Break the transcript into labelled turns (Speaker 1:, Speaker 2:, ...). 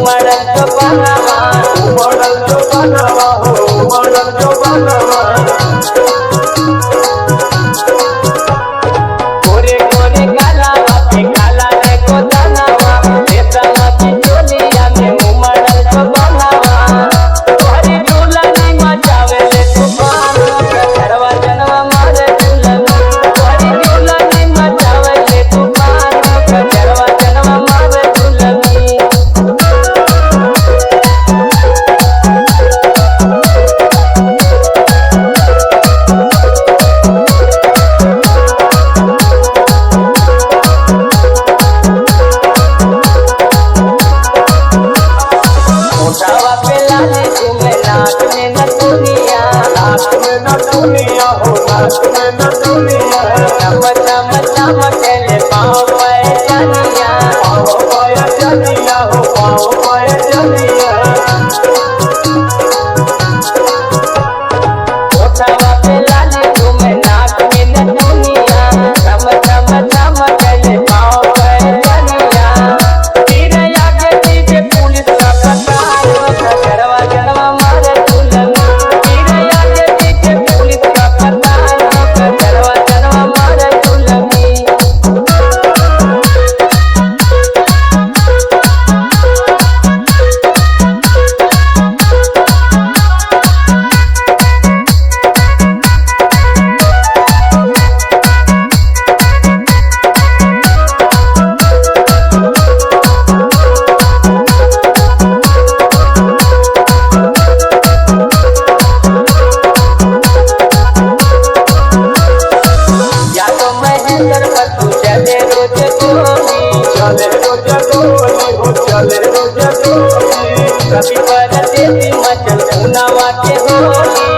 Speaker 1: उमड़ल जो बनवा हो उमड़ल जो बनवा गोरे गोरे कालावा पे काला रे को दानवा देतवा की चोलिया में उमड़ल जो बनवा तोहरी दुल्हनी मचावे ले तूफान घरवा जनवा मारे दुल्हनी तोहरी दुल्हनी मचावे ले तूफान घरवा जनवा मारे दुल्हनी उठावा पे लाले तुम्हें नाक में न दुनिया हो नाक में न दुनिया चम चम चमकेले पाँव पे जनिया हो पाँव पे जनिया उठावा पे लाले तुम्हें नाक में न दुनिया चम चम चमकेले पाँव पे जनिया तेरे आगे पीछे पुलिस का पता घरवा जनवा मारे दुल्हनी तेरे आगे पीछे पुलिस का पता घरवा जनवा मारे दुल्हनी या तो महेंद्र बतू चले रोज गोली हो चले रोज गोली कभी परदेसी मचल उनावा के होली